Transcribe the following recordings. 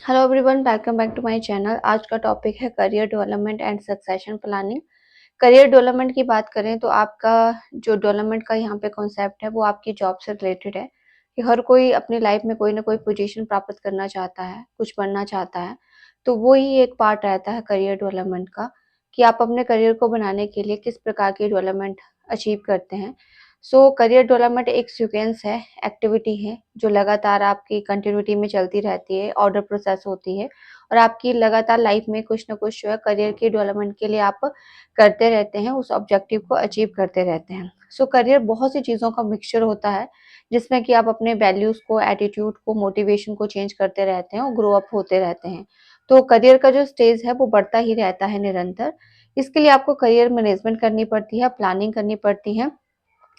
Hello everyone, welcome back to my channel. आज का topic है career development and succession planning. Career development की बात करें तो आपका जो डेवलपमेंट का यहाँ पे कॉन्सेप्ट है वो आपकी जॉब से रिलेटेड है कि हर कोई अपनी लाइफ में कोई ना कोई पोजीशन प्राप्त करना चाहता है, कुछ बनना चाहता है। तो वो ही एक पार्ट रहता है करियर डेवलपमेंट का कि आप अपने करियर को बनाने के लिए किस प्रकार की डेवलपमेंट अचीव करते हैं। करियर डेवलपमेंट एक सीक्वेंस है, एक्टिविटी है जो लगातार आपकी कंटिन्यूटी में चलती रहती है, ऑर्डर प्रोसेस होती है और आपकी लगातार लाइफ में कुछ ना कुछ जो है करियर की डेवलपमेंट के लिए आप करते रहते हैं, उस ऑब्जेक्टिव को अचीव करते रहते हैं। करियर बहुत सी चीज़ों का मिक्सचर होता है जिसमें कि आप अपने वैल्यूज़ को, एटीट्यूड को, मोटिवेशन को चेंज करते रहते हैं और ग्रो अप होते रहते हैं। तो करियर का जो स्टेज है वो बढ़ता ही रहता है निरंतर। इसके लिए आपको करियर मैनेजमेंट करनी पड़ती है, प्लानिंग करनी पड़ती है।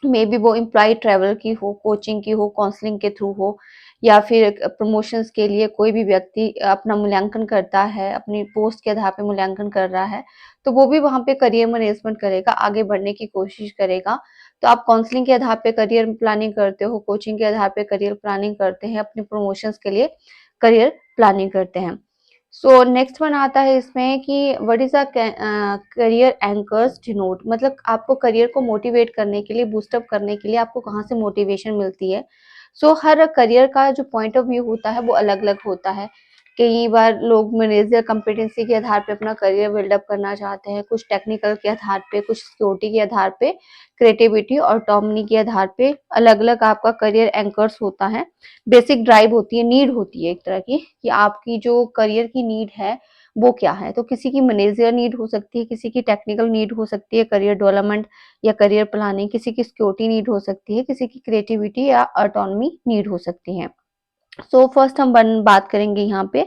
मे बी वो एम्प्लॉय ट्रैवल की हो, कोचिंग की हो, काउंसलिंग के थ्रू हो या फिर प्रमोशंस के लिए कोई भी व्यक्ति अपना मूल्यांकन करता है, अपनी पोस्ट के आधार पे मूल्यांकन कर रहा है, तो वो भी वहाँ पे करियर मैनेजमेंट करेगा, आगे बढ़ने की कोशिश करेगा। तो आप काउंसलिंग के आधार पे करियर प्लानिंग करते हो, कोचिंग के आधार पे करियर प्लानिंग करते हैं, अपने प्रमोशंस के लिए करियर प्लानिंग करते हैं। नेक्स्ट वन आता है इसमें कि what is a career anchors denote, मतलब आपको करियर को मोटिवेट करने के लिए, बूस्टअप करने के लिए आपको कहाँ से मोटिवेशन मिलती है। हर करियर का जो पॉइंट ऑफ व्यू होता है वो अलग अलग होता है। कई बार लोग मैनेजर कम्पिटेंसी के आधार पे अपना करियर बिल्डअप करना चाहते हैं, कुछ टेक्निकल के आधार पे, कुछ सिक्योरिटी के आधार पे, क्रिएटिविटी और ऑटोनॉमी के आधार पे अलग अलग आपका करियर एंकर्स होता है। बेसिक ड्राइव होती है, नीड होती है एक तरह की कि आपकी जो करियर की नीड है वो क्या है। तो किसी की मैनेजर नीड हो सकती है, किसी की टेक्निकल नीड हो सकती है, करियर डेवलपमेंट या करियर प्लानिंग, किसी की सिक्योरिटी नीड हो सकती है, किसी की क्रिएटिविटी या ऑटोनॉमी नीड हो सकती है। फर्स्ट हम बात करेंगे यहाँ पे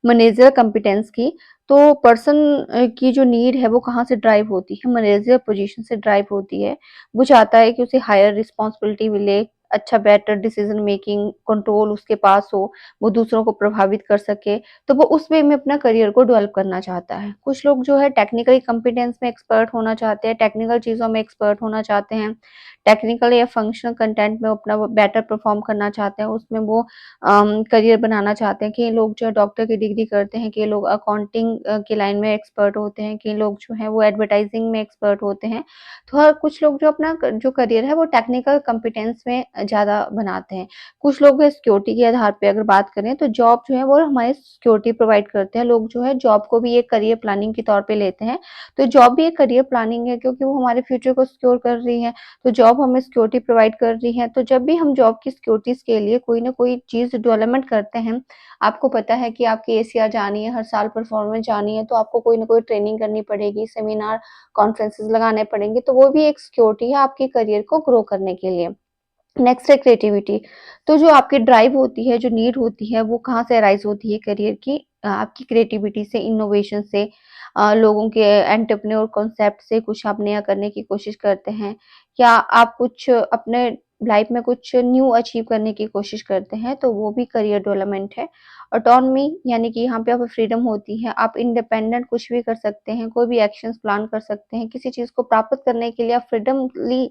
मैनेजर कॉम्पिटेंस की। तो पर्सन की जो नीड है वो कहाँ से ड्राइव होती है, मैनेजर पोजीशन से ड्राइव होती है। वो चाहता है कि उसे हायर रिस्पॉन्सिबिलिटी मिले, अच्छा बेटर डिसीजन मेकिंग कंट्रोल उसके पास हो, वो दूसरों को प्रभावित कर सके। तो वो उस वे में अपना करियर को डेवलप करना चाहता है। कुछ लोग जो है टेक्निकली कॉम्पिटेंस में एक्सपर्ट होना चाहते हैं, टेक्निकल चीज़ों में एक्सपर्ट होना चाहते हैं, टेक्निकल या फंक्शनल कंटेंट में अपना बेटर परफॉर्म करना चाहते हैं, उसमें वो करियर बनाना चाहते हैं। कई लोग जो है डॉक्टर की डिग्री करते हैं, कई लोग अकाउंटिंग की लाइन में एक्सपर्ट होते हैं, कई लोग जो हैं वो एडवर्टाइजिंग में एक्सपर्ट होते हैं। तो हर कुछ लोग जो अपना जो करियर है वो टेक्निकल कॉम्पिटेंस में ज़्यादा बनाते हैं। कुछ लोग सिक्योरिटी के आधार पे अगर बात करें तो जॉब जो है वो हमारी सिक्योरिटी प्रोवाइड करते हैं। लोग जो है जॉब को भी एक करियर प्लानिंग के तौर पे लेते हैं। तो जॉब भी एक करियर प्लानिंग है क्योंकि वो हमारे फ्यूचर को सिक्योर कर रही है। तो जॉब हमें सिक्योरिटी प्रोवाइड कर रही है। तो जब भी हम जॉब की सिक्योरिटीज़ के लिए कोई ना कोई चीज़ डेवलपमेंट करते हैं, आपको पता है कि आपकी एसीआर जानी है, हर साल परफॉर्मेंस जानी है, तो आपको कोई ना कोई ट्रेनिंग करनी पड़ेगी, सेमिनार, कॉन्फ्रेंसेस लगाने पड़ेंगे, तो वो भी एक सिक्योरिटी है आपके करियर को ग्रो करने के लिए। नेक्स्ट है क्रिएटिविटी। तो जो आपकी ड्राइव होती है, जो नीड होती है, वो कहाँ से अराइज़ होती है करियर की? आपकी क्रिएटिविटी से, इनोवेशन से, लोगों के एंटरप्रेन्योर कॉन्सेप्ट से कुछ आप नया करने की कोशिश करते हैं, या आप कुछ अपने लाइफ में कुछ न्यू अचीव करने की कोशिश करते हैं, तो वो भी करियर डेवलपमेंट है। ऑटोनॉमी यानी कि यहाँ पे आपको फ्रीडम होती है, आप इंडिपेंडेंट कुछ भी कर सकते हैं, कोई भी एक्शंस प्लान कर सकते हैं, किसी चीज़ को प्राप्त करने के लिए आप फ्रीडमली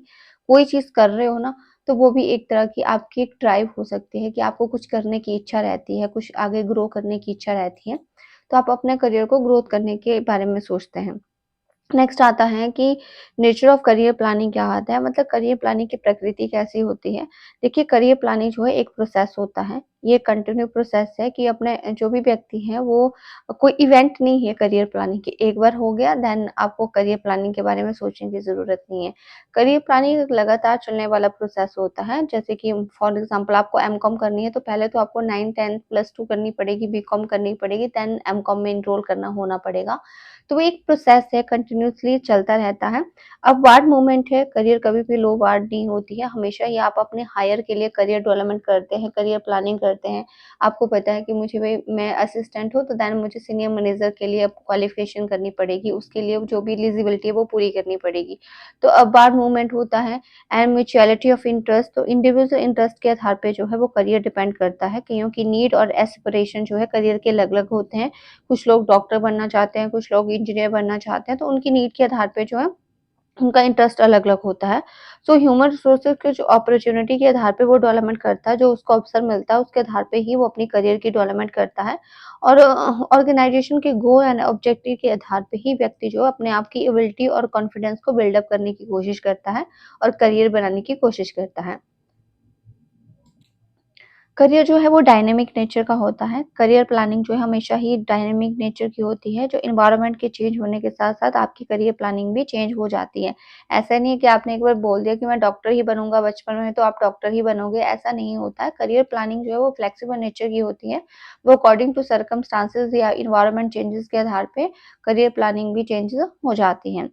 कोई चीज़ कर रहे हो ना, तो वो भी एक तरह की आपकी एक ड्राइव हो सकती है कि आपको कुछ करने की इच्छा रहती है, कुछ आगे ग्रो करने की इच्छा रहती है, तो आप अपने करियर को ग्रोथ करने के बारे में सोचते हैं। नेक्स्ट आता है कि नेचर ऑफ करियर प्लानिंग क्या आता है, मतलब करियर प्लानिंग की प्रकृति कैसी होती है। देखिए करियर प्लानिंग जो है एक प्रोसेस होता है, ये कंटिन्यू प्रोसेस है कि अपने जो भी व्यक्ति है वो कोई इवेंट नहीं है करियर प्लानिंग की, एक बार हो गया देन आपको करियर प्लानिंग के बारे में सोचने की ज़रूरत नहीं है। करियर प्लानिंग एक लगातार चलने वाला प्रोसेस होता है। जैसे कि फॉर एग्जाम्पल आपको एमकॉम करनी है तो पहले तो आपको 9, 10 +2 करनी पड़ेगी, बीकॉम करनी पड़ेगी, देन एमकॉम में एनरोल करना होना पड़ेगा। तो वो एक प्रोसेस है, कंटिन्यूअसली चलता रहता है। अपवार्ड मूवमेंट है, करियर कभी भी लो वार्ड नहीं होती है, हमेशा ही आप अपने हायर के लिए करियर डेवलपमेंट करते हैं, करियर प्लानिंग करते हैं। आपको पता है कि मुझे भई मैं असिस्टेंट हूँ, तो देन मुझे सीनियर मैनेजर के लिए अब क्वालिफिकेशन करनी पड़ेगी, उसके लिए जो भी एलिजिबिलिटी है वो पूरी करनी पड़ेगी। तो अपवार्ड मूवमेंट होता है एंड म्यूचुअलिटी ऑफ इंटरेस्ट, तो इंडिविजुअल इंटरेस्ट के आधार पे जो है वो करियर डिपेंड करता है। कइयों की नीड और एस्पिरेशन जो है करियर के अलग-अलग होते हैं। कुछ लोग डॉक्टर बनना चाहते हैं, कुछ लोग इंजीनियर बनना चाहते हैं, तो उनकी नीड के आधार पे जो है उनका इंटरेस्ट अलग-अलग होता है। सो ह्यूमन रिसोर्सेज़ के जो अपॉर्च्युनिटी के आधार पे वो डेवलपमेंट करता है, जो उसको अवसर मिलता है, उसके आधार पे ही वो अपनी करियर की डेवलपमेंट करता है और ऑर्गेनाइज़ेशन के गोल एंड ऑब्जेक्टिव के आधार पे ही व्यक्ति जो अपने आप की एबिलिटी और कॉन्फिडेंस को बिल्ड अप करने की कोशिश करता है और करियर बनाने की कोशिश करता है। करियर जो है वो डायनेमिक नेचर का होता है। करियर प्लानिंग जो है हमेशा ही डायनेमिक नेचर की होती है, जो एनवायरनमेंट के चेंज होने के साथ-साथ आपकी करियर प्लानिंग भी चेंज हो जाती है। ऐसा नहीं है कि आपने एक बार बोल दिया कि मैं डॉक्टर ही बनूँगा बचपन में तो आप डॉक्टर ही बनोगे, ऐसा नहीं होता है। करियर प्लानिंग जो है वो फ्लेक्सिबल नेचर की होती है। वो अकॉर्डिंग टू सर्कमस्टांसेस या एनवायरनमेंट चेंजेस के आधार पे करियर प्लानिंग भी चेंजेस हो जाती हैं।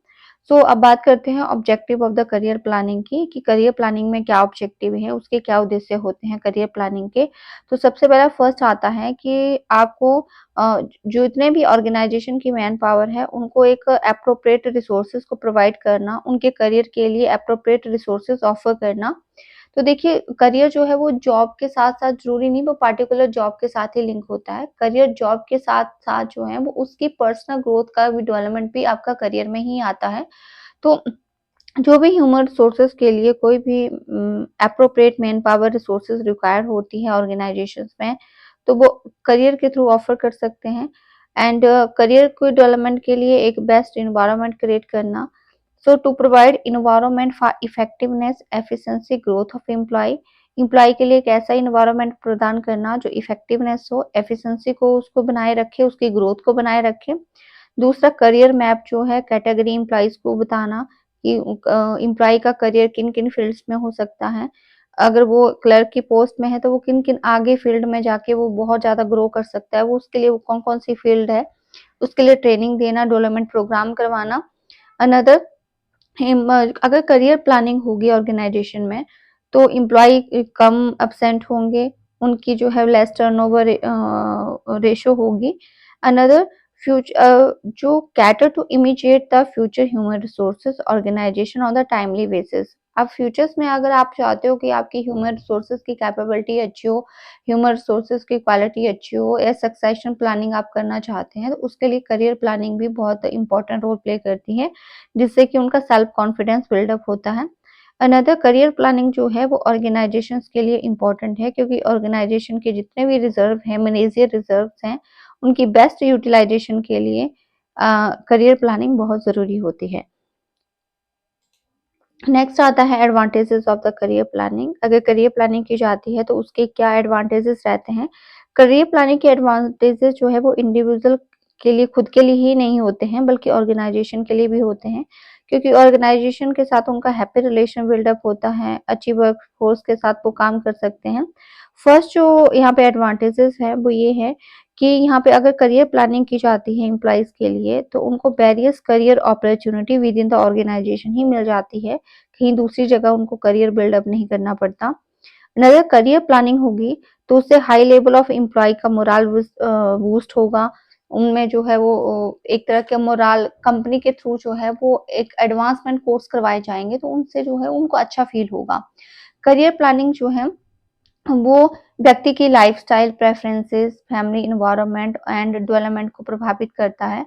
सो अब बात करते हैं objective of the career planning की कि करियर प्लानिंग में क्या ऑब्जेक्टिव है, उसके क्या उद्देश्य होते हैं करियर प्लानिंग के। तो सबसे पहला फर्स्ट आता है कि आपको जो इतने भी ऑर्गेनाइजेशन की मैन पावर है, उनको एक एप्रोप्रिएट रिसोर्सेज़ को प्रोवाइड करना, उनके करियर के लिए एप्रोप्रिएट रिसोर्सेज़ ऑफर करना। तो देखिए करियर जो है वो जॉब के साथ-साथ ज़रूरी नहीं वो पार्टिकुलर जॉब के साथ ही लिंक होता है। करियर जॉब के साथ-साथ जो है वो उसकी पर्सनल ग्रोथ का भी डेवलपमेंट भी आपका करियर में ही आता है। तो जो भी ह्यूमन रिसोर्सेज के लिए कोई भी appropriate man power resources required होती है ऑर्गेनाइजेशंस में, तो वो करियर के थ्रू ऑफर कर सकते हैं एंड करियर को डेवलपमेंट के लिए एक बेस्ट एनवायरनमेंट क्रिएट करना। So to provide environment for effectiveness, efficiency, growth of employee, employee के लिए एक ऐसा एनवायरनमेंट प्रदान करना जो इफेक्टिवनेस हो, एफिशिएंसी को उसको बनाए रखे, उसकी ग्रोथ को बनाए रखे। दूसरा करियर मैप जो है कैटेगरी एम्प्लॉइज़ को बताना कि एम्प्लॉयी का करियर किन-किन फ़ील्ड्स में हो सकता है। अगर वो क्लर्क की पोस्ट में है तो वो किन-किन आगे फ़ील्ड में जाके वो बहुत ज़्यादा ग्रो कर सकता है, वो उसके लिए वो कौन-कौन सी फ़ील्ड है, उसके लिए ट्रेनिंग देना, डेवलपमेंट प्रोग्राम करवाना। अनदर अगर करियर प्लानिंग होगी ऑर्गेनाइजेशन में, तो एम्प्लॉयी कम एब्सेंट होंगे, उनकी जो है लेस टर्नओवर रेशियो होगी। अनदर जो cater to immediate the future human resources organisation on the timely basis. अब फ्यूचर्स में अगर आप चाहते हो कि आपकी ह्यूमन रिसोर्सेज की कैपेबिलिटी अच्छी हो, ह्यूमन रिसोर्सेज की क्वालिटी अच्छी हो या सक्सेशन प्लानिंग आप करना चाहते हैं, तो उसके लिए करियर प्लानिंग भी बहुत इंपॉर्टेंट रोल प्ले करती है। जिससे कि उनका सेल्फ कॉन्फिडेंस बिल्डअप होता है। अनदर करियर प्लानिंग जो है वो ऑर्गेनाइजेशंस के लिए इम्पोर्टेंट है क्योंकि ऑर्गेनाइजेशन के जितने भी रिजर्व हैं, मैनेजरियल रिजर्व्स हैं, उनकी बेस्ट यूटिलाइजेशन के लिए करियर प्लानिंग बहुत ज़रूरी होती है। नेक्स्ट आता है advantages of the career planning. अगर करियर प्लानिंग की जाती है तो उसके क्या एडवांटेजेस रहते हैं? करियर प्लानिंग के एडवांटेजेस जो है वो इंडिविजुअल के लिए खुद के लिए ही नहीं होते हैं बल्कि ऑर्गेनाइजेशन के लिए भी होते हैं क्योंकि ऑर्गेनाइजेशन के साथ उनका हैप्पी रिलेशन बिल्डअप होता है, अच्छी वर्क फोर्स के साथ वो काम कर सकते हैं। फर्स्ट जो यहाँ पे एडवांटेजेस है वो ये है कि यहाँ पे अगर करियर प्लानिंग की जाती है एम्प्लॉइज के लिए तो उनको various career opportunity within the organisation ही मिल जाती है, कहीं दूसरी जगह उनको करियर बिल्डअप नहीं करना पड़ता। अगर करियर प्लानिंग होगी तो उससे हाई लेवल ऑफ एम्प्लॉय का मोराल बूस्ट होगा। उनमें जो है वो एक तरह के मोराल कंपनी के थ्रू जो है वो एक एडवांसमेंट कोर्स करवाए जाएँगे तो उनसे जो है उनको अच्छा फील होगा। करियर प्लानिंग जो है वो व्यक्ति की lifestyle preferences, family environment and development को प्रभावित करता है।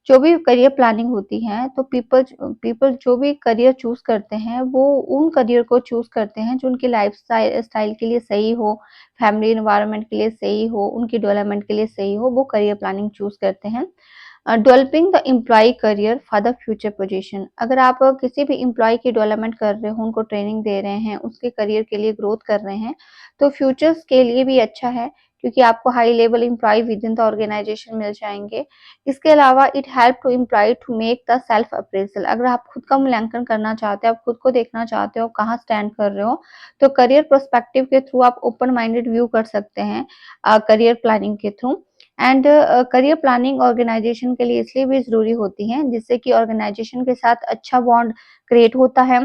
जो भी करियर प्लानिंग होती है, तो पीपल जो भी करियर चूज़ करते हैं, वो उन करियर को चूज़ करते हैं जो उनकी लाइफ़स्टाइल स्टाइल के लिए सही हो, फैमिली एनवायरनमेंट के लिए सही हो, उनकी डेवलपमेंट के लिए सही हो, वो करियर प्लानिंग चूज़ करते हैं। Developing the employee career for the future position. अगर आप किसी भी एम्प्लॉयी की डेवलपमेंट कर रहे हो, उनको ट्रेनिंग दे रहे हैं, उसके करियर के लिए ग्रोथ कर रहे हैं, तो फ्यूचर्स के लिए भी अच्छा है क्योंकि आपको high level employee within the organization मिल जाएँगे। इसके अलावा it help to employee to make the self appraisal. अगर आप खुद का मूल्यांकन करना चाहते हो, आप खुद को देखना चाहते हो, कहाँ स्टैंड कर रहे हो, तो करियर पर्सपेक्टिव के थ्रू आप ओपन माइंडेड व्यू कर सकते हैं करियर प्लानिंग के through. And career planning organisation के लिए इसलिए भी ज़रूरी होती है जिससे कि ऑर्गेनाइजेशन के साथ अच्छा बॉन्ड क्रिएट होता है।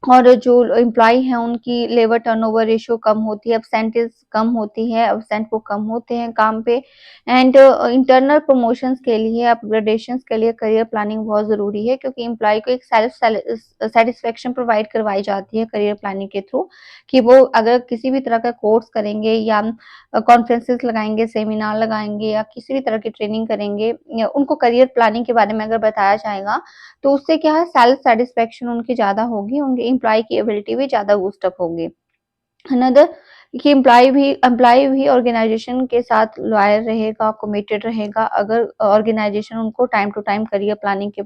और जो एम्प्लॉयी हैं उनकी लेबर टर्नओवर रेशियो कम होती है, एब्सेंटीज़ कम होती है, एब्सेंट वो कम होते हैं काम पे। एंड इंटरनल प्रमोशंस के लिए, अपग्रेडेशंस के लिए करियर प्लानिंग बहुत ज़रूरी है, क्योंकि एम्प्लॉयी को एक सैटिस्फैक्शन प्रोवाइड करवाई जाती है करियर प्लानिंग के थ्रू, कि वो अगर किसी भी तरह का कोर्स करेंगे या कॉन्फ्रेंसेस लगाएँगे, सेमिनार लगाएँगे या किसी भी तरह की ट्रेनिंग करेंगे, या उनको करियर प्लानिंग के बारे में अगर बताया जाएगा, तो उससे क्या है, सेल्फ सैटिस्फैक्शन उनकी ज़्यादा होगी, उनकी एम्प्लॉयी की एबिलिटी भी ज़्यादा बूस्ट अप होगी। अनदर कि एम्प्लॉयी भी ऑर्गेनाइजेशन के साथ लॉयल रहेगा, कमिटेड रहेगा, अगर ऑर्गेनाइजेशन उनको time to time career planning के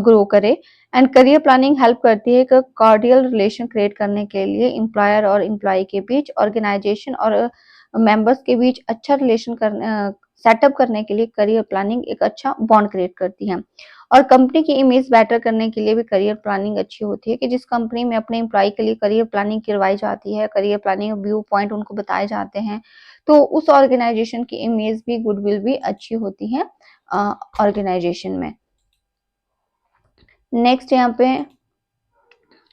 ग्रो करे। एंड करियर प्लानिंग हेल्प करती है एक कॉर्डियल रिलेशन क्रिएट करने के लिए एम्प्लॉयर और एम्प्लॉयी के बीच, ऑर्गेनाइजेशन और मेंबर्स के बीच अच्छा रिलेशन सेटअप करने के लिए करियर प्लानिंग एक अच्छा बॉन्ड क्रिएट करती है। और कंपनी की इमेज बेटर करने के लिए भी करियर प्लानिंग अच्छी होती है, कि जिस कंपनी में अपने एम्प्लॉयी के लिए करियर प्लानिंग करवाई जाती है, करियर प्लानिंग व्यू पॉइंट उनको बताए जाते हैं, तो उस ऑर्गेनाइजेशन की इमेज भी, गुडविल भी अच्छी होती है ऑर्गेनाइजेशन में। नेक्स्ट यहाँ पे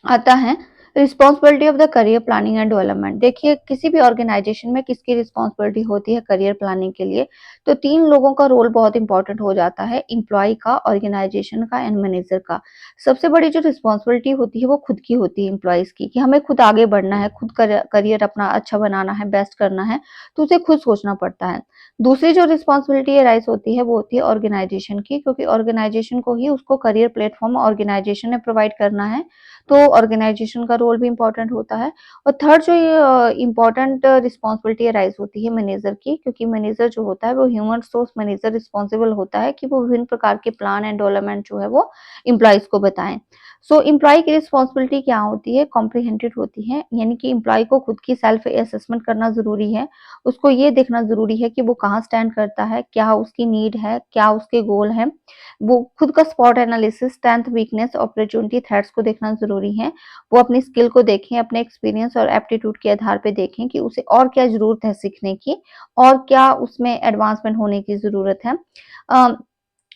आता है responsibility of the career planning and development. देखिए, किसी भी ऑर्गेनाइजेशन में किसकी रिस्पॉन्सिबिलिटी होती है करियर प्लानिंग के लिए, तो 3 लोगों का रोल बहुत इंपॉर्टेंट हो जाता है, एम्प्लॉयी का, ऑर्गेनाइजेशन का एंड मैनेजर का। सबसे बड़ी जो रिस्पॉन्सिबिलिटी होती है वो खुद की होती है एम्प्लॉइज की, कि हमें खुद आगे बढ़ना है, खुद करियर अपना अच्छा बनाना है, बेस्ट करना है, तो उसे खुद सोचना पड़ता है। दूसरी जो रिस्पॉन्सिबिलिटी राइज होती है वो होती है ऑर्गेनाइजेशन की, क्योंकि ऑर्गेनाइजेशन को ही उसको करियर प्लेटफॉर्म ऑर्गेनाइजेशन ने प्रोवाइड करना है, तो ऑर्गेनाइजेशन का रोल भी इम्पोर्टेंट होता है। और थर्ड जो ये इम्पोर्टेंट रिस्पॉन्सिबिलिटी अराइज होती है मैनेजर की, क्योंकि मैनेजर जो होता है वो ह्यूमन रिसोर्स मैनेजर रिस्पॉन्सिबल होता है, कि वो विभिन्न प्रकार के प्लान एंड डेवलपमेंट जो है वो एम्प्लॉइज को बताएं। सो एम्प्लॉय की रिस्पॉन्सिबिलिटी क्या होती है, कॉम्प्रिहेंटेड होती है, यानी कि एम्प्लॉय को खुद की सेल्फ असेसमेंट करना जरूरी है। उसको ये देखना जरूरी है कि वो कहाँ स्टैंड करता है, क्या उसकी नीड है, क्या उसके गोल है। वो खुद का spot analysis, strength, weakness, opportunity, threats को देखना ज़रूरी है। वो अपनी स्किल को देखें, अपने एक्सपीरियंस और एप्टीट्यूड के आधार पे देखें कि उसे और क्या ज़रूरत है सीखने की, और क्या उसमें एडवांसमेंट होने की ज़रूरत है। अ,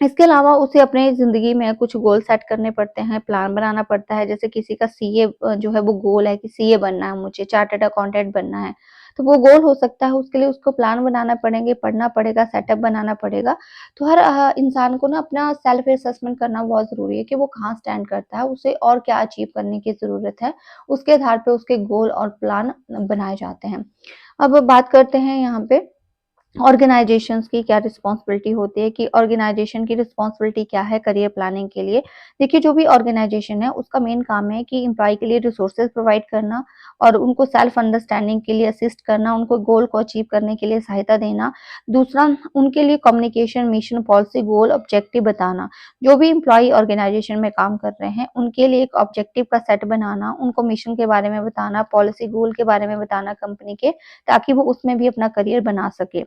इसके अलावा उसे अपने ज़िंदगी में कुछ गोल सेट करने पड़ते हैं, प्लान बनाना पड़ता है। जैसे किसी का सीए जो है वो गोल है कि सीए बनना है मुझे, चार्टर्ड अकाउंटेंट बनना है। तो वो गोल हो सकता है, उसके लिए उसको प्लान बनाना पड़ेंगे, पढ़ना पड़ेगा, सेटअप बनाना पड़ेगा। तो हर इंसान को ना अपना सेल्फ असेसमेंट करना बहुत ज़रूरी है, कि वो कहाँ स्टैंड करता है, उसे और क्या अचीव करने की ज़रूरत है। उसके आधार पे उसके गोल और प्लान बनाए जाते हैं। अब बात करते हैं यहाँ पे ऑर्गेनाइजेशंस की क्या रिस्पॉन्सिबिलिटी होती है, कि ऑर्गेनाइजेशन की रिस्पॉन्सिबिलिटी क्या है करियर प्लानिंग के लिए। देखिए, जो भी ऑर्गेनाइजेशन है उसका मेन काम है कि एम्प्लॉय के लिए रिसोर्सेज प्रोवाइड करना, और उनको सेल्फ अंडरस्टैंडिंग के लिए असिस्ट करना, उनको गोल को अचीव करने के लिए सहायता देना। दूसरा, उनके लिए कम्युनिकेशन, मिशन, पॉलिसी, गोल, ऑब्जेक्टिव बताना। जो भी एम्प्लॉय ऑर्गेनाइजेशन में काम कर रहे हैं उनके लिए एक ऑब्जेक्टिव का सेट बनाना, उनको मिशन के बारे में बताना, पॉलिसी, गोल के बारे में बताना कंपनी के, ताकि वो उसमें भी अपना करियर बना सके।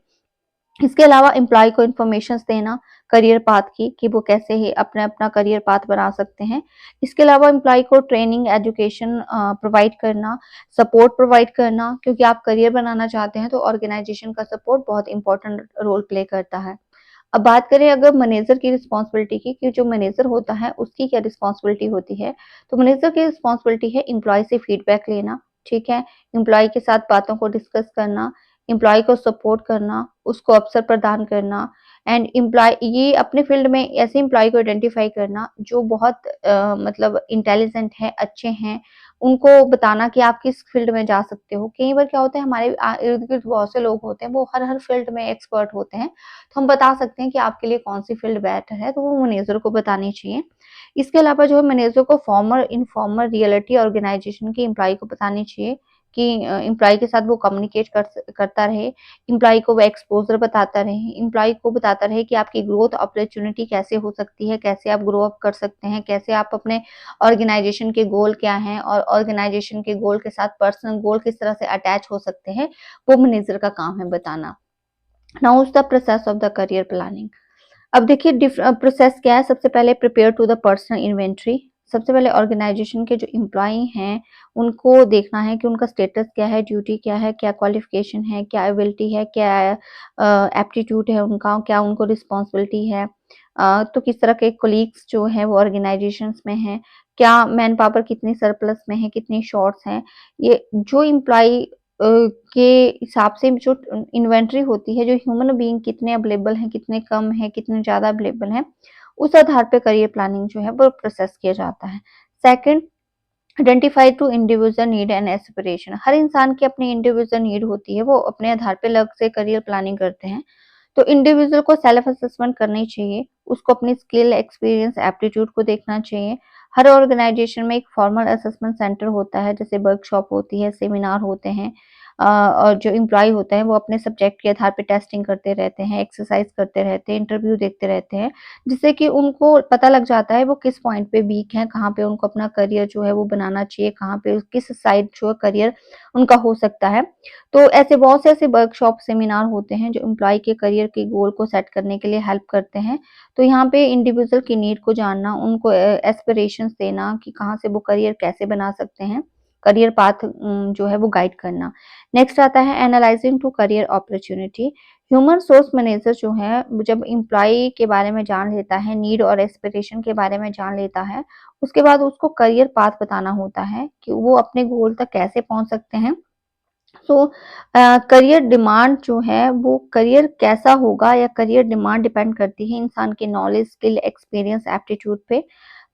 इसके अलावा एम्प्लॉय को इन्फॉर्मेशंस देना करियर पाथ की, कि वो कैसे ही अपना अपना करियर पाथ बना सकते हैं। इसके अलावा एम्प्लॉय को ट्रेनिंग, एजुकेशन प्रोवाइड करना, सपोर्ट प्रोवाइड करना, क्योंकि आप करियर बनाना चाहते हैं तो ऑर्गेनाइजेशन का सपोर्ट बहुत इंपॉर्टेंट रोल प्ले करता है। अब बात करें अगर मैनेजर की रिस्पॉन्सिबिलिटी की, कि जो मैनेजर होता है उसकी क्या रिस्पॉन्सिबिलिटी होती है, तो मैनेजर की रिस्पॉन्सिबिलिटी है एम्प्लॉय से फीडबैक लेना, ठीक है, एम्प्लॉय के साथ बातों को डिस्कस करना, एम्प्लॉय को सपोर्ट करना, उसको अवसर प्रदान करना। एंड एम्प्लॉय ये अपने फील्ड में ऐसे एम्प्लॉय को आइडेंटिफाई करना जो बहुत मतलब इंटेलिजेंट है, अच्छे हैं, उनको बताना कि आप किस फील्ड में जा सकते हो। कई बार क्या होता है, हमारे इर्द-गिर्द बहुत से लोग होते हैं, वो हर फील्ड में एक्सपर्ट होते हैं, तो हम बता सकते हैं कि आपके लिए कौन-सी फील्ड बेटर है, तो वो मैनेजर को बतानी चाहिए। इसके अलावा जो है मैनेजर को फॉर्मल, इनफॉर्मल रियलिटी ऑर्गेनाइजेशन के एम्प्लॉयी को बतानी चाहिए, कि एम्प्लॉयी के साथ वो कम्युनिकेट करता रहे, एम्प्लॉयी को वो एक्सपोज़र बताता रहे, एम्प्लॉयी को बताता रहे कि आपकी ग्रोथ अपॉर्च्युनिटी कैसे हो सकती है, कैसे आप ग्रो अप कर सकते हैं, कैसे आप अपने ऑर्गेनाइजेशन के गोल क्या हैं, और ऑर्गेनाइजेशन के गोल के साथ पर्सनल गोल किस तरह से अटैच हो सकते हैं, वो मैनेजर का काम है बताना। Now is the process of the career planning. अब देखिए प्रोसेस क्या है। सबसे पहले prepare to the personal inventory. सबसे पहले ऑर्गेनाइजेशन के जो एम्प्लॉई हैं उनको देखना है कि उनका स्टेटस क्या है, ड्यूटी क्या है, क्या क्वालिफिकेशन है, क्या एबिलिटी है, क्या एप्टीट्यूड है उनका, क्या उनको रिस्पॉन्सिबिलिटी है। तो किस तरह के कोलीग्स जो हैं वो ऑर्गेनाइजेशंस में हैं, क्या मैन पावर कितनी सरप्लस में है, कितनी शॉर्ट्स हैं। ये जो एम्प्लॉयी के हिसाब से जो इन्वेंटरी होती है, जो ह्यूमन बीइंग कितने अवेलेबल हैं, कितने कम हैं, कितने ज़्यादा अवेलेबल हैं, उस आधार पे करियर प्लानिंग जो है वो प्रोसेस किया जाता है। Second, identify to individual need and aspiration. हर इंसान की अपनी इंडिविजुअल नीड होती है, वो अपने आधार पे अलग से करियर प्लानिंग करते हैं। तो इंडिविजुअल को सेल्फ असेसमेंट करनी चाहिए, उसको अपनी स्किल, एक्सपीरियंस, एप्टीट्यूड को देखना चाहिए। हर ऑर्गेनाइजेशन में एक फॉर्मल असेसमेंट सेंटर होता है, जैसे वर्कशॉप होती है, सेमिनार होते हैं। और जो एम्प्लॉय होते हैं वो अपने सब्जेक्ट के आधार पे टेस्टिंग करते रहते हैं, एक्सरसाइज करते रहते हैं, इंटरव्यू देखते रहते हैं, जिससे कि उनको पता लग जाता है वो किस पॉइंट पे वीक हैं, कहाँ पे उनको अपना करियर जो है वो बनाना चाहिए, कहाँ पे किस साइड जो है करियर उनका हो सकता है। तो ऐसे बहुत से ऐसे वर्कशॉप, सेमिनार होते हैं जो एम्प्लॉय के करियर के गोल को सेट करने के लिए हेल्प करते हैं। तो यहाँ पे इंडिविजुअल की नीड को जानना, उनको एस्पिरेशंस देना कि कहाँ से वो करियर कैसे बना सकते हैं, करियर पाथ जो है वो गाइड करना। नेक्स्ट आता है analysing to career opportunity. Human source manager जो है जब एम्प्लॉय के बारे में जान लेता है, नीड और एस्पिरेशन के बारे में जान लेता है, उसके बाद उसको करियर पाथ बताना होता है कि वो अपने गोल तक कैसे पहुंच सकते हैं। सो करियर डिमांड जो है वो करियर कैसा होगा या करियर डिमांड डिपेंड करती है इंसान के नॉलेज, स्किल, एक्सपीरियंस, एप्टीट्यूड पे।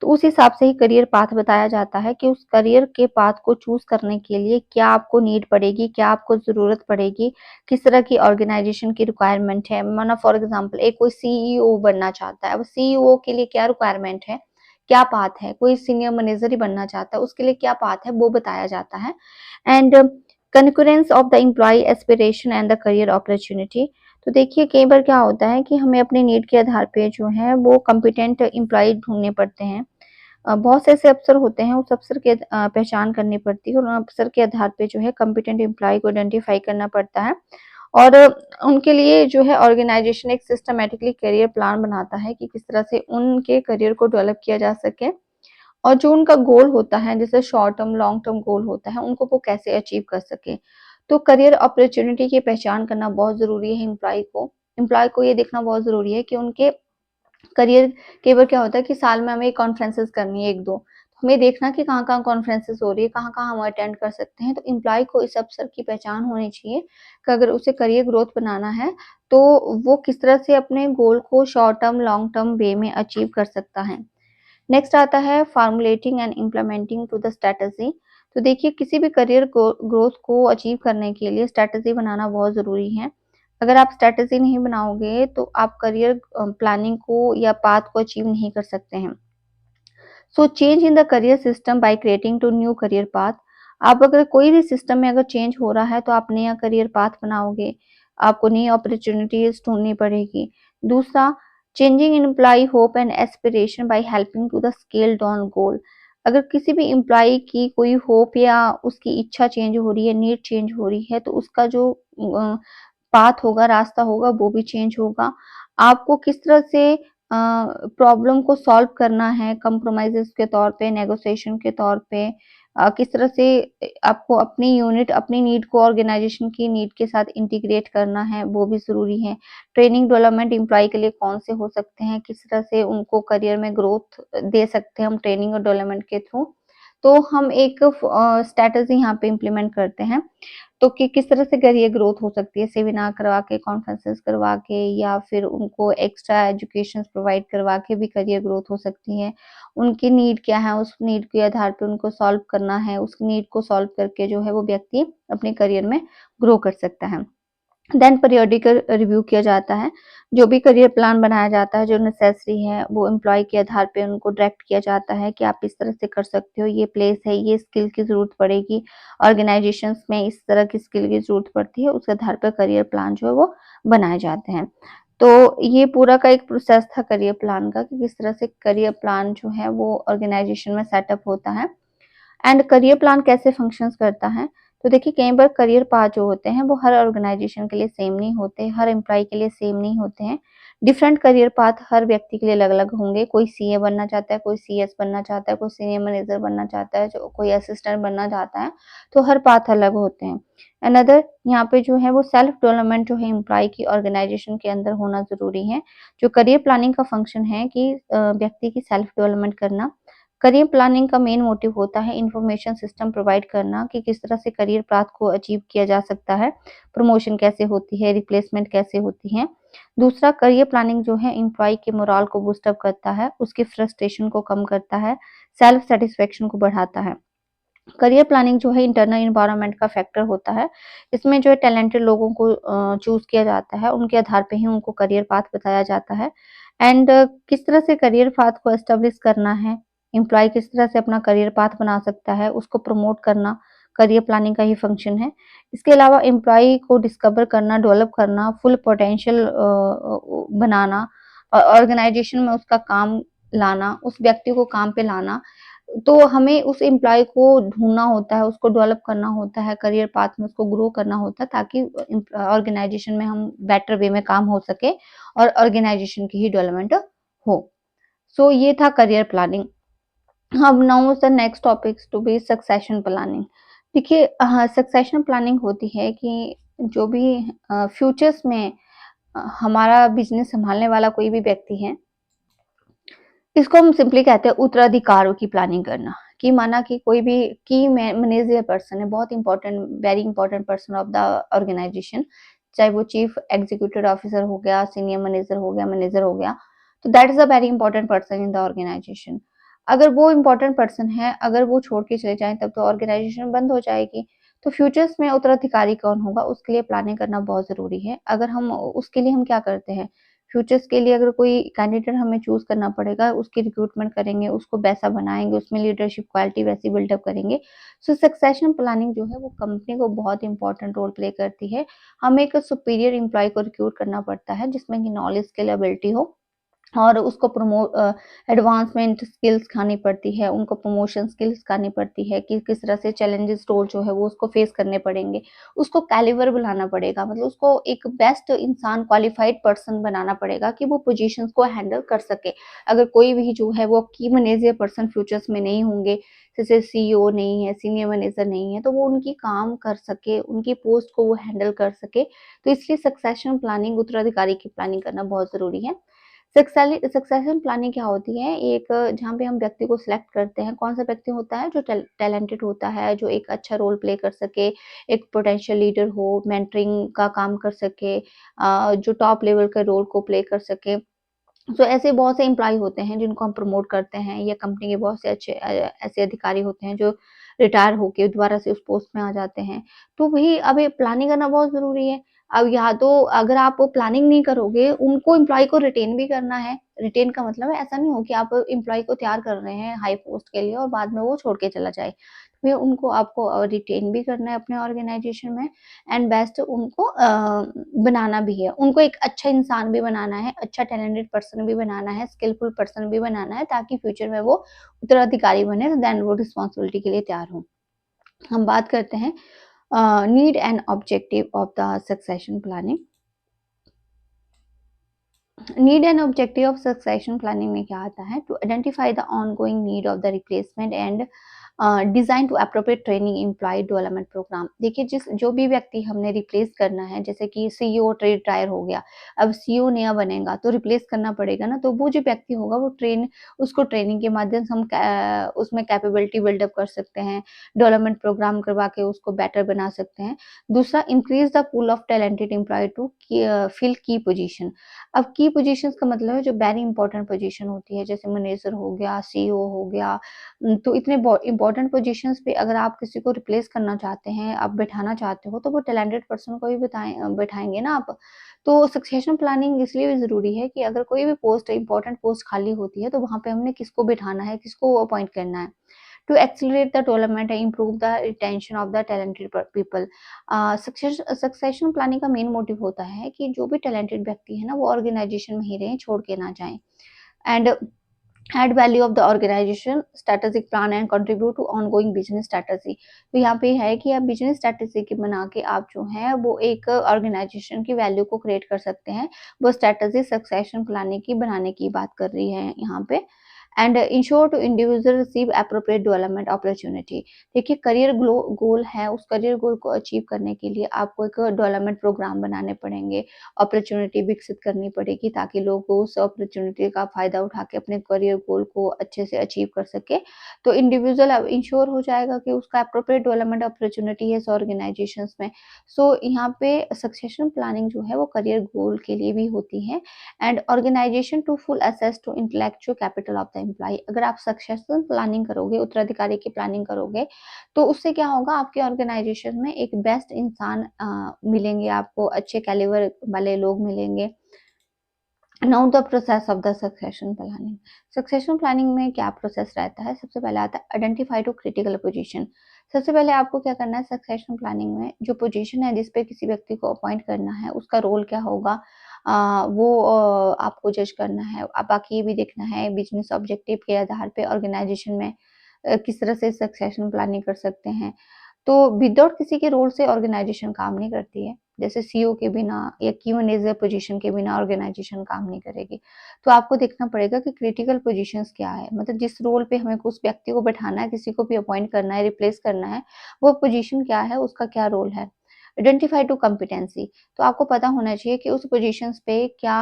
तो उस हिसाब से ही करियर पाथ बताया जाता है कि उस करियर के पाथ को चूज करने के लिए क्या आपको नीड पड़ेगी, क्या आपको जरूरत पड़ेगी, किस तरह की ऑर्गेनाइजेशन की रिक्वायरमेंट है। माना फॉर एग्जांपल एक कोई सीईओ बनना चाहता है, वो सीईओ के लिए क्या रिक्वायरमेंट है, क्या पाथ है। कोई सीनियर मैनेजर ही बनना चाहता है, उसके लिए क्या पाथ है वो बताया जाता है। And concurrence of the employ aspiration and the career opportunity. तो देखिए कई बार क्या होता है कि हमें अपने नीड के आधार पे जो है वो कॉम्पिटेंट एम्प्लॉय ढूंढने पड़ते हैं। बहुत से ऐसे अफसर होते हैं, उस अफसर की पहचान करनी पड़ती है और उन अफसर के आधार पे जो है कॉम्पिटेंट एम्प्लॉय को आइडेंटिफाई करना पड़ता है। और उनके लिए जो है ऑर्गेनाइजेशन एक सिस्टमैटिकली करियर प्लान बनाता है कि किस तरह से उनके करियर को डेवलप किया जा सके और जो उनका गोल होता है, जैसे short term, long term goal होता है, उनको वो कैसे अचीव कर सके। तो करियर अपॉर्चुनिटी की पहचान करना बहुत ज़रूरी है एम्प्लॉयी को। एम्प्लॉयी को ये देखना बहुत ज़रूरी है कि उनके करियर, कई बार क्या होता है कि साल में हमें कॉन्फ्रेंसेस करनी है 1-2, हमें देखना कि कहाँ-कहाँ कॉन्फ्रेंसेस हो रही है, कहाँ-कहाँ हम अटेंड कर सकते हैं। तो एम्प्लॉयी को इस अवसर की पहचान होनी चाहिए कि अगर उसे करियर ग्रोथ बनाना है, तो वो किस तरह से अपने गोल को short term, long term way में अचीव कर सकता है। नेक्स्ट आता है formulating and implementing to the strategy. तो देखिए किसी भी करियर ग्रोथ को अचीव करने के लिए स्ट्रैटेजी बनाना बहुत ज़रूरी है। अगर आप स्ट्रैटेजी नहीं बनाओगे तो आप करियर प्लानिंग को या पाथ को अचीव नहीं कर सकते हैं। So change in the career system by creating to new career path. आप अगर कोई भी सिस्टम में अगर चेंज हो रहा है तो आप नया करियर पाथ बनाओगे, आपको नई अपॉर्चुनिटीज ढूंढनी पड़ेगी। दूसरा, changing employ hope and aspiration by helping to the scale down goal. अगर किसी भी एम्प्लॉय की कोई होप या उसकी इच्छा चेंज हो रही है, नीड चेंज हो रही है, तो उसका जो पाथ होगा, रास्ता होगा, वो भी चेंज होगा। आपको किस तरह से प्रॉब्लम को सॉल्व करना है, कंप्रोमाइज़ेज़ के तौर पे, नेगोशिएशन के तौर पे, किस तरह से आपको अपनी यूनिट, अपनी नीड को ऑर्गेनाइज़ेशन की नीड के साथ इंटीग्रेट करना है, वो भी ज़रूरी है। ट्रेनिंग डेवलपमेंट एम्प्लॉयी के लिए कौन से हो सकते हैं, किस तरह से उनको करियर में ग्रोथ दे सकते हैं हम ट्रेनिंग और डेवलपमेंट के थ्रू। तो हम एक स्ट्रैटेजी यहाँ पे इम्प्लीमेंट करते हैं। तो कि किस तरह से करियर ग्रोथ हो सकती है, सेमिनार करवा के, कॉन्फ्रेंसेस करवा के या फिर उनको एक्स्ट्रा एजुकेशंस प्रोवाइड करवा के भी करियर ग्रोथ हो सकती है। उनकी नीड क्या है, उस नीड के आधार पे उनको सॉल्व करना है, उस नीड को सॉल्व करके जो है वो व्यक्ति अपने करियर में ग्रो कर सकता है। देन पीरियोडिकल रिव्यू किया जाता है। जो भी करियर प्लान बनाया जाता है, जो नेसेसरी है, वो एम्प्लॉयी के आधार पे उनको डायरेक्ट किया जाता है कि आप इस तरह से कर सकते हो, ये प्लेस है, ये स्किल की ज़रूरत पड़ेगी, ऑर्गेनाइजेशंस में इस तरह की स्किल की ज़रूरत पड़ती है, उस आधार पर करियर प्लान जो है वो बनाए जाते हैं। तो ये पूरा का एक प्रोसेस था करियर प्लान का कि किस तरह से करियर प्लान जो है वो ऑर्गेनाइजेशन में सेटअप होता है। एंड करियर प्लान कैसे फंक्शंस करता है? तो देखिए कई बार करियर पाथ जो होते हैं वो हर ऑर्गेनाइजेशन के लिए सेम नहीं होते, हर एम्प्लॉयी के लिए सेम नहीं होते हैं। डिफरेंट करियर पाथ हर व्यक्ति के लिए अलग-अलग होंगे। कोई सीए बनना चाहता है, कोई सीएस बनना चाहता है, कोई सीनियर मैनेजर बनना चाहता है, जो कोई असिस्टेंट बनना चाहता है, तो हर पाथ अलग होते हैं। अनदर यहाँ पे जो है वो सेल्फ डेवलपमेंट जो है एम्प्लॉयी की ऑर्गेनाइजेशन के अंदर होना ज़रूरी है। जो करियर प्लानिंग का फंक्शन है कि व्यक्ति की सेल्फ डेवलपमेंट करना, करियर प्लानिंग का मेन मोटिव होता है इन्फॉर्मेशन सिस्टम प्रोवाइड करना कि किस तरह से करियर पाथ को अचीव किया जा सकता है, प्रमोशन कैसे होती है, रिप्लेसमेंट कैसे होती है। दूसरा, करियर प्लानिंग जो है एम्प्लॉय के मोराल को बूस्ट अप करता है, उसकी फ्रस्ट्रेशन को कम करता है, सेल्फ सैटिस्फैक्शन को बढ़ाता है। करियर प्लानिंग जो है इंटरनल एनवायरनमेंट का फैक्टर होता है। इसमें जो है टैलेंटेड लोगों को चूज़ किया जाता है, उनके आधार पे ही उनको करियर पाथ बताया जाता है। एंड किस तरह से करियर पाथ को एस्टेब्लिश करना है, एम्प्लॉयी किस तरह से अपना करियर पाथ बना सकता है, उसको प्रमोट करना करियर प्लानिंग का ही फंक्शन है। इसके अलावा एम्प्लॉयी को डिस्कवर करना, डेवलप करना, फुल पोटेंशियल बनाना और ऑर्गेनाइजेशन में उसका काम लाना, उस व्यक्ति को काम पे लाना। तो हमें उस एम्प्लॉयी को ढूँढना होता है, उसको डेवलप करना होता है, करियर पाथ में उसको ग्रो करना होता है ताकि ऑर्गेनाइजेशन में हम बेटर वे में काम हो सके और ऑर्गेनाइजेशन की ही डेवलपमेंट हो। सो ये था करियर प्लानिंग। अब now the next topics to be succession planning. देखिए सक्सेशन प्लानिंग होती है कि जो भी फ्यूचर्स में हमारा बिज़नेस सँभालने वाला कोई भी व्यक्ति है, इसको हम सिंपली कहते हैं उत्तराधिकारों की प्लानिंग करना। कि माना कि कोई भी की मैनेजर पर्सन है, बहुत important, very important person of the organisation, चाहे वो चीफ एग्जीक्यूटिव ऑफिसर हो गया, सीनियर मैनेजर हो गया, तो that is a very important person in the organisation. अगर वो इंपॉर्टेंट पर्सन है, अगर वो छोड़ के चले जाएं तब तो ऑर्गेनाइजेशन बंद हो जाएगी। तो फ्यूचर्स में उत्तराधिकारी कौन होगा, उसके लिए प्लानिंग करना बहुत जरूरी है। अगर हम उसके लिए हम क्या करते हैं, फ्यूचर्स के लिए अगर कोई कैंडिडेट हमें चूज़ करना पड़ेगा, उसकी रिक्रूटमेंट करेंगे, उसको वैसा बनाएँगे, उसमें लीडरशिप क्वालिटी वैसी बिल्डअप करेंगे। सो सक्सेशन प्लानिंग जो है वो कंपनी को बहुत इंपॉर्टेंट रोल प्ले करती है। हमें एक सुपीरियर एम्प्लॉयी को रिक्रूट करना पड़ता है जिसमें कि नॉलेज, स्किल, एबिलिटी हो और उसको एडवांसमेंट स्किल्स सिखानी पड़ती है, उनको प्रमोशन स्किल्स सिखानी पड़ती है कि किस तरह से चैलेंजेस रोल जो है वो उसको फेस करने पड़ेंगे। उसको कैलिबर बुलाना पड़ेगा, मतलब उसको एक बेस्ट इंसान, क्वालिफाइड पर्सन बनाना पड़ेगा कि वो पोजीशंस को हैंडल कर सके। अगर कोई भी जो है वो की मैनेजर पर्सन फ्यूचर्स में नहीं होंगे, जैसे सीईओ नहीं है, सीनियर मैनेजर नहीं है, तो वो उनकी काम कर सके, उनकी पोस्ट को वो हैंडल कर सके। तो इसलिए सक्सेशन प्लानिंग, उत्तराधिकारी की प्लानिंग करना बहुत ज़रूरी है। सक्सेशन प्लानिंग क्या होती है? एक जहाँ पे हम व्यक्ति को सिलेक्ट करते हैं, कौन-सा व्यक्ति होता है जो टैलेंटेड होता है, जो एक अच्छा रोल प्ले कर सके, एक पोटेंशियल लीडर हो, मेंटरिंग का काम कर सके, जो टॉप लेवल के रोल को प्ले कर सके। तो ऐसे बहुत से एम्प्लॉयी होते हैं जिनको हम प्रमोट करते हैं, या कंपनी के बहुत से अच्छे ऐसे अधिकारी होते हैं जो रिटायर होके दोबारा से उस पोस्ट में आ जाते हैं। तो वही, अब ये प्लानिंग करना बहुत ज़रूरी है। अब या तो अगर आप प्लानिंग नहीं करोगे, उनको एम्प्लॉयी को रिटेन भी करना है। रिटेन का मतलब है ऐसा नहीं हो कि आप एम्प्लॉयी को तैयार कर रहे हैं हाई पोस्ट के लिए और बाद में वो छोड़ के चला जाए। फिर उनको आपको रिटेन भी करना है अपने ऑर्गेनाइजेशन में, एंड बेस्ट उनको बनाना भी है। उनको एक अच्छा इंसान भी बनाना है, अच्छा टैलेंटेड पर्सन भी बनाना है, स्किलफुल पर्सन भी बनाना है ताकि फ्यूचर में वो उत्तराधिकारी बने, देन वो रिस्पॉन्सिबिलिटी के लिए तैयार हों। हम बात करते हैं need and objective of the succession planning. Need and objective of succession planning में क्या आता है? To identify the ongoing need of the replacement and design to appropriate training employee development program. देखिए, जिस जो भी व्यक्ति हमने रिप्लेस करना है, जैसे कि सीईओ रिटायर हो गया, अब सीईओ नया बनेगा तो रिप्लेस करना पड़ेगा ना। तो वो जो व्यक्ति होगा वो उसको ट्रेनिंग के माध्यम से हम उसमें कैपेबिलिटी बिल्डअप कर सकते हैं, डेवलपमेंट प्रोग्राम करवा के उसको बेटर बना सकते हैं। दूसरा, increase the pool of talented employee to fill key position. अब की पोजीशंस का मतलब है जो वेरी इंपॉर्टेंट पोजीशन होती है, जैसे मैनेजर हो गया, सीईओ हो गया। तो इतने इंपॉर्टेंट पोजीशंस पे अगर आप किसी को रिप्लेस करना चाहते हैं, आप बैठाना चाहते हो, तो वो टैलेंटेड पर्सन को ही बैठाएँगे ना आप। तो सक्सेशन प्लानिंग इसलिए भी ज़रूरी है कि अगर कोई भी पोस्ट, इंपॉर्टेंट पोस्ट खाली होती है, तो वहाँ पे हमने किसको बिठाना है, किसको अपॉइंट करना है। To accelerate the development and improve the retention of the talented people. Succession planning का मेन मोटिव होता है कि जो भी टैलेंटेड व्यक्ति है ना, वो ऑर्गेनाइजेशन में ही रहें, छोड़ के ना जाएं। And add value of the organisation, strategic plan and contribute to ongoing business strategy. तो यहाँ पे है कि आप बिजनेस स्ट्रेटेजी की बना के आप जो है वो एक ऑर्गेनाइजेशन की वैल्यू को क्रिएट कर सकते हैं। वो स्ट्रेटेजी सक्सेशन प्लानिंग की बनाने की बात कर रही है यहाँ पे। And ensure to individual receive appropriate development opportunity. देखिए करियर गोल है, उस करियर गोल को अचीव करने के लिए आपको एक डेवलपमेंट प्रोग्राम बनाने पड़ेंगे, अपॉर्चुनिटी विकसित करनी पड़ेगी ताकि लोग उस अपॉर्चुनिटी का फ़ायदा उठा के अपने करियर गोल को अच्छे से अचीव कर सके। तो इंडिविजुअल अब इंश्योर हो जाएगा कि उसका एप्रोप्रिएट डेवलपमेंट अपॉर्चुनिटी है इस ऑर्गेनाइजेशंस में। सो यहाँ पे सक्सेशन प्लानिंग जो है वो करियर गोल के लिए भी होती है। And organisation to full assess to intellectual capital of the employee. अगर आप सक्सेशन प्लानिंग करोगे, उत्तराधिकारी की प्लानिंग करोगे, तो उससे क्या होगा, आपके ऑर्गेनाइजेशन में एक बेस्ट इंसान मिलेंगे, आपको अच्छे कैलिबर वाले लोग मिलेंगे। Now the process of the succession planning. Succession planning में क्या प्रोसेस रहता है? सबसे पहले आता है आइडेंटिफाई टू क्रिटिकल पोजीशन। सबसे पहले आपको क्या करना है, सक्सेशन प्लानिंग में जो पोजीशन है जिस पे किसी व्यक्ति को अपॉइंट करना है उसका रोल क्या होगा, वो आपको जज करना है। बाकी ये भी देखना है बिजनेस ऑब्जेक्टिव के आधार पे ऑर्गेनाइजेशन में किस तरह से सक्सेशन प्लानिंग कर सकते हैं। तो विदाउट किसी के रोल से ऑर्गेनाइजेशन काम नहीं करती है। जैसे सीईओ के बिना या की मैनेजर पोजीशन के बिना ऑर्गेनाइजेशन काम नहीं करेगी। तो आपको देखना पड़ेगा कि क्रिटिकल पोजीशंस क्या है, मतलब जिस रोल पे हमें उस व्यक्ति को बैठाना है, किसी को भी अपॉइंट करना है, रिप्लेस करना है, वो पोजीशन क्या है, उसका क्या रोल है। Identify to competency. तो आपको पता होना चाहिए कि उस पोजीशंस पे क्या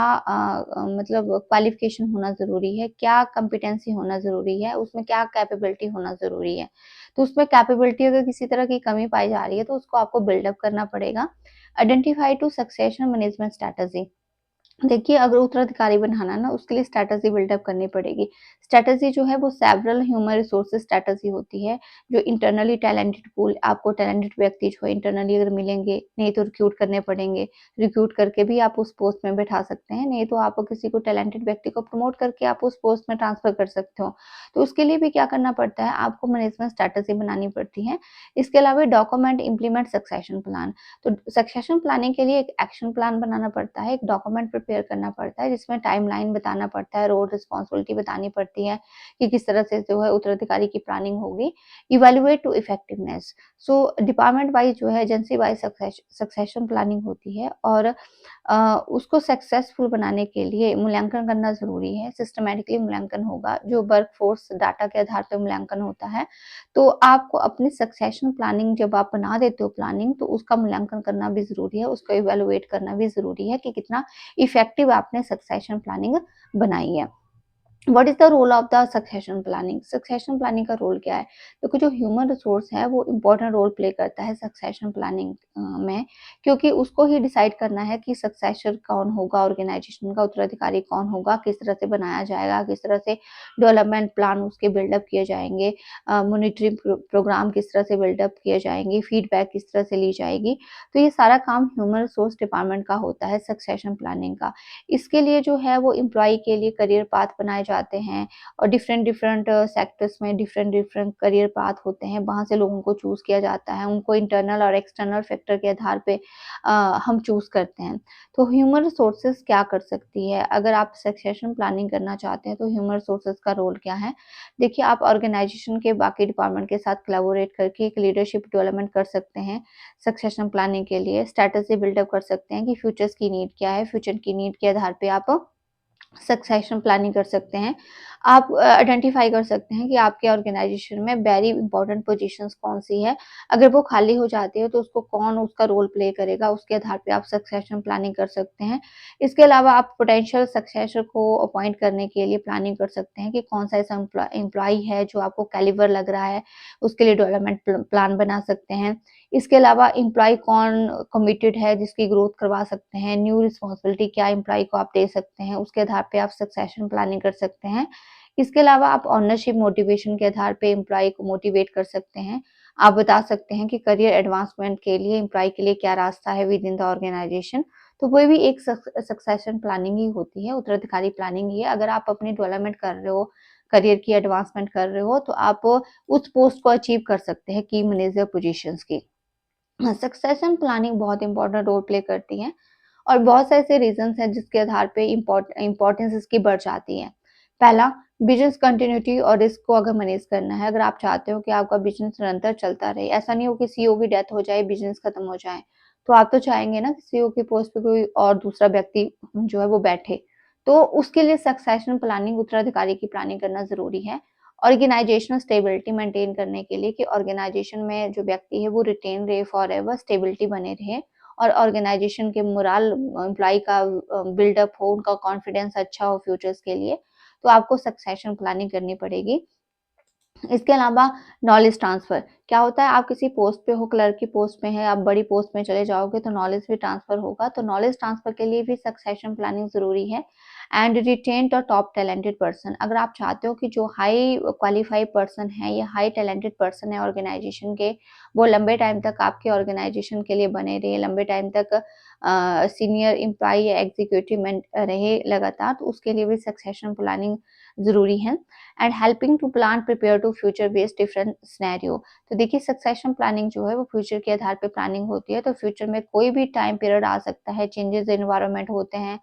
मतलब क्वालिफिकेशन होना ज़रूरी है, क्या कॉम्पिटेंसी होना ज़रूरी है, उसमें क्या कैपेबिलिटी होना ज़रूरी है। तो उसमें कैपेबिलिटी अगर किसी तरह की कमी पाई जा रही है तो उसको आपको बिल्डअप करना पड़ेगा। Identify to succession management strategy. देखिए अगर उत्तराधिकारी बनाना है ना, उसके लिए स्ट्रैटेजी बिल्डअप करनी पड़ेगी। स्ट्रैटेजी जो है वो सेवरल ह्यूमन रिसोर्सेज स्ट्रैटेजी होती है, जो इंटरनली टैलेंटेड पूल, आपको टैलेंटेड व्यक्ति जो है इंटरनली अगर मिलेंगे, नहीं तो रिक्रूट करने पड़ेंगे। रिक्रूट करके भी आप उस पोस्ट में बैठा सकते हैं, नहीं तो आप किसी को टैलेंटेड व्यक्ति को प्रमोट करके आप उस पोस्ट में ट्रांसफर कर सकते हो। तो उसके लिए भी क्या करना पड़ता है, आपको मैनेजमेंट स्ट्रैटेजी बनानी पड़ती है। इसके अलावा डॉक्यूमेंट इम्प्लीमेंट सक्सेशन प्लान। तो सक्सेशन प्लानिंग के लिए एक एक्शन प्लान बनाना पड़ता है, एक डॉक्यूमेंट प्रिपेयर करना पड़ता है, जिसमें टाइमलाइन बताना पड़ता है, रोल रिस्पॉन्सिबिलिटी बतानी पड़ती है कि किस तरह से जो है उत्तराधिकारी की प्लानिंग होगी। Evaluate to effectiveness. So department wise जो है एजेंसी वाइज सक्सेशन प्लानिंग होती है और उसको सक्सेसफुल बनाने के लिए मूल्यांकन करना ज़रूरी है। सिस्टमैटिकली मूल्यांकन होगा, जो वर्कफ़ोर्स डाटा के आधार पे मूल्यांकन होता है। तो आपको अपनी सक्सेशन प्लानिंग जब आप बना देते हो प्लानिंग, तो उसका मूल्यांकन करना भी ज़रूरी है, उसको इवैल्यूएट करना भी ज़रूरी है कि कितना इफ़ेक्टिव आपने सक्सेशन प्लानिंग बनाई है। What is the role of the succession planning? Succession planning का रोल क्या है? देखो जो ह्यूमन रिसोर्स है वो इम्पोर्टेंट रोल प्ले करता है सक्सेशन प्लानिंग में, क्योंकि उसको ही डिसाइड करना है कि सक्सेसर कौन होगा, ऑर्गेनाइजेशन का उत्तराधिकारी कौन होगा, किस तरह से बनाया जाएगा, किस तरह से डेवलपमेंट प्लान उसके बिल्डअप किए जाएँगे, मॉनिटरिंग प्रोग्राम किस तरह से बिल्डअप किए जाएँगे, फीडबैक किस तरह से ली जाएगी। तो ये सारा काम ह्यूमन रिसोर्स डिपार्टमेंट का होता है सक्सेशन प्लानिंग का। इसके लिए जो है वो एम्प्लॉयी के लिए करियर पाथ बनाए जाते हैं और डिफरेंट सेक्टर्स में डिफरेंट करियर पाथ होते हैं, वहाँ से लोगों को चूज़ किया जाता है, उनको इंटरनल और एक्सटर्नल फैक्टर के आधार पे हम चूज़ करते हैं। तो ह्यूमन रिसोर्सेज़ क्या कर सकती है? अगर आप सक्सेशन प्लानिंग करना चाहते हैं तो ह्यूमन रिसोर्सेज़ का रोल क्या है? देखिए आप ऑर्गेनाइजेशन के बाकी डिपार्टमेंट के साथ कोलैबोरेट करके एक लीडरशिप डेवलपमेंट कर सकते हैं। सक्सेशन प्लानिंग के लिए स्ट्रैटेजी बिल्डअप कर सकते हैं कि फ्यूचर्स की नीड क्या है, फ्यूचर की नीड के आधार पे आप सक्सेशन प्लानिंग कर सकते हैं। आप आइडेंटिफ़ाई कर सकते हैं कि आपके ऑर्गेनाइज़ेशन में वेरी इम्पोर्टेंट पोज़ीशंस कौन-सी है। अगर वो खाली हो जाती है तो उसको कौन उसका रोल प्ले करेगा, उसके आधार पे आप सक्सेशन प्लानिंग कर सकते हैं। इसके अलावा आप पोटेंशियल सक्सेसर को अपॉइंट करने के लिए प्लानिंग कर सकते हैं कि कौन-सा ऐसा एम्प्लॉयी है जो आपको कैलिबर लग रहा है, उसके लिए डेवलपमेंट प्लान बना सकते हैं। इसके अलावा एम्प्लॉयी कौन कमिटेड है जिसकी ग्रोथ करवा सकते हैं, न्यू रिस्पॉन्सिबिलिटी क्या एम्प्लॉयी को आप दे सकते हैं, उसके आधार पे आप सक्सेशन प्लानिंग कर सकते हैं। इसके अलावा आप ओनरशिप मोटिवेशन के आधार पे एम्प्लॉयी को मोटिवेट कर सकते हैं। आप बता सकते हैं कि करियर एडवांसमेंट के लिए एम्प्लॉयी के लिए क्या रास्ता है विद इन द ऑर्गेनाइजेशन। तो वो भी एक सक्सेशन प्लानिंग ही होती है, उत्तराधिकारी प्लानिंग ही है। अगर आप अपनी डेवलपमेंट कर रहे हो, करियर की एडवांसमेंट कर रहे हो, तो आप उस पोस्ट को अचीव कर सकते हैं की मैनेजर पोजीशंस की। सक्सेशन प्लानिंग बहुत इंपॉर्टेंट रोल प्ले करती है और बहुत से ऐसे रीजंस हैं जिसके आधार पे इम्पोर्टेंस इसकी बढ़ जाती है। पहला, बिजनेस कंटिन्यूटी और रिस्क को अगर मैनेज करना है, अगर आप चाहते हो कि आपका बिजनेस निरंतर चलता रहे, ऐसा नहीं हो कि सीईओ की डेथ हो जाए, बिजनेस खत्म हो जाए, तो आप तो चाहेंगे ना कि सीईओ की पोस्ट पे कोई और दूसरा व्यक्ति जो है वो बैठे। तो उसके लिए सक्सेशन प्लानिंग, उत्तराधिकारी की प्लानिंग करना ज़रूरी है। ऑर्गेनाइजेशनल स्टेबिलिटी मेंटेन करने के लिए कि ऑर्गेनाइजेशन में जो व्यक्ति है वो रिटेन रहे, फॉरएवर स्टेबिलिटी बने रहे और ऑर्गेनाइजेशन के मोरल एम्प्लॉयी का बिल्डअप हो, उनका कॉन्फिडेंस अच्छा हो फ्यूचर्स के लिए, तो आपको सक्सेशन प्लानिंग करनी पड़ेगी। इसके अलावा नॉलेज ट्रांसफर क्या होता है, आप किसी पोस्ट पे हो, क्लर्क की पोस्ट में है, आप बड़ी पोस्ट में चले जाओगे तो नॉलेज भी ट्रांसफर होगा, तो नॉलेज ट्रांसफर के लिए भी सक्सेशन प्लानिंग ज़रूरी है। And retain the top talented person, अगर आप चाहते हो कि जो हाई क्वालिफाइड पर्सन है या हाई टैलेंटेड पर्सन है ऑर्गेनाइजेशन के, वो लंबे टाइम तक आपके ऑर्गेनाइजेशन के लिए बने रहे, लंबे टाइम तक सीनियर एम्प्लॉई या एग्जीक्यूटिव में रहे लगातार, तो उसके लिए भी सक्सेशन प्लानिंग ज़रूरी है। And helping to plan prepare to future based different scenario, तो देखिए सक्सेशन प्लानिंग जो है वो फ्यूचर के आधार पे प्लानिंग होती है, तो फ्यूचर में कोई भी टाइम पीरियड आ सकता है, चेंजेस एनवायरनमेंट होते हैं,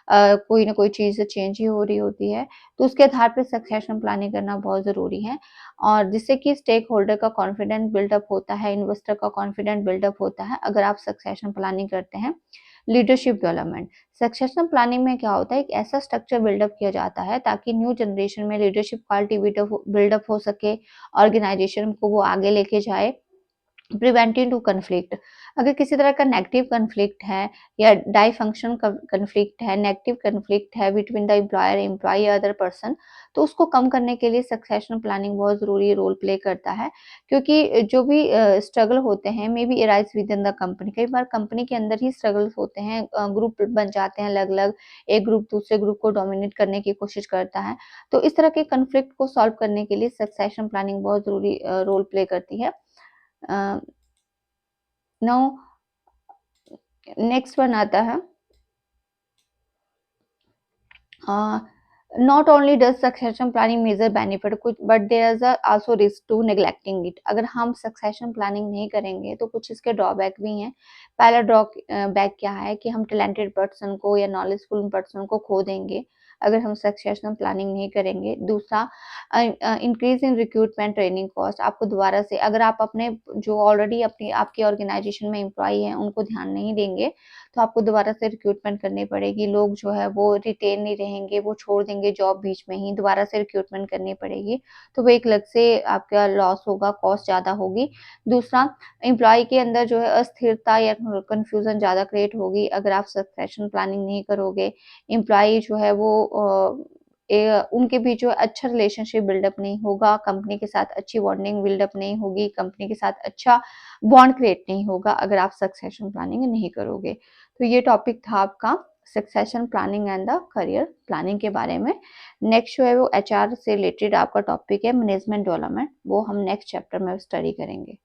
कोई ना कोई चीज़ चेंज ही हो रही होती है, तो उसके आधार पे सक्सेशन प्लानिंग करना बहुत ज़रूरी है और जिससे कि स्टेक होल्डर का कॉन्फिडेंस बिल्डअप होता है, इन्वेस्टर का कॉन्फिडेंस बिल्डअप होता है अगर आप सक्सेशन प्लानिंग करते हैं। लीडरशिप डेवलपमेंट, सक्सेशन प्लानिंग में क्या होता है, एक ऐसा स्ट्रक्चर बिल्डअप किया जाता है ताकि न्यू जनरेशन में लीडरशिप क्वालिटी बिल्डअप हो सके, ऑर्गेनाइजेशन को वो आगे लेके जाए। प्रिवेंटिंग टू कन्फ्लिक्ट, अगर किसी तरह का नेगेटिव कन्फ्लिक्ट है या डाइफंक्शन कन्फ्लिक्ट है, नेगेटिव कन्फ्लिक्ट है बिटवीन द एम्प्लॉयर एम्प्लॉई या अदर पर्सन, तो उसको कम करने के लिए सक्सेशन प्लानिंग बहुत ज़रूरी रोल प्ले करता है, क्योंकि जो भी स्ट्रगल होते हैं may be arise with in the company, कई बार कंपनी के अंदर ही स्ट्रगल्स होते हैं, ग्रुप बन जाते हैं अलग अलग, एक ग्रुप दूसरे ग्रुप को डोमिनेट करने की कोशिश करता है, तो इस तरह के कन्फ्लिक्ट को सॉल्व करने के लिए सक्सेशन प्लानिंग बहुत ज़रूरी रोल प्ले करती है। नाउ नेक्स्ट वन आता है, not only does succession planning major benefit कुछ but there is also risk to neglecting it, अगर हम सक्सेशन प्लानिंग नहीं करेंगे तो कुछ इसके ड्रॉबैक भी हैं। पहला ड्रॉबैक क्या है कि हम टैलेंटेड पर्सन को या नॉलेजफुल पर्सन को खो देंगे अगर हम सक्सेशन प्लानिंग नहीं करेंगे। दूसरा, increase in recruitment training cost, आपको दोबारा से अगर आप अपने जो ऑलरेडी अपनी आपकी ऑर्गेनाइजेशन में एम्प्लॉई हैं उनको ध्यान नहीं देंगे तो आपको दोबारा से रिक्रूटमेंट करनी पड़ेगी, लोग जो है वो रिटेन नहीं रहेंगे, वो छोड़ देंगे जॉब बीच में ही, दोबारा से रिक्रूटमेंट करनी पड़ेगी, तो वो एक अलग से आपका लॉस होगा, कॉस्ट ज़्यादा होगी। दूसरा, एम्प्लॉय के अंदर जो है अस्थिरता या कन्फ्यूज़न ज़्यादा क्रिएट होगी अगर आप सक्सेशन प्लानिंग नहीं करोगे, एम्प्लॉय जो है वो उनके बीच जो अच्छा रिलेशनशिप बिल्डअप नहीं होगा, कंपनी के साथ अच्छी बॉन्डिंग बिल्डअप नहीं होगी, कंपनी के साथ अच्छा बॉन्ड क्रिएट नहीं होगा अगर आप सक्सेशन प्लानिंग नहीं करोगे। तो ये टॉपिक था आपका succession planning and the career planning के बारे में। नेक्स्ट जो है वो एचआर से रिलेटेड आपका टॉपिक है मैनेजमेंट डेवलपमेंट, वो हम नेक्स्ट चैप्टर में स्टडी करेंगे।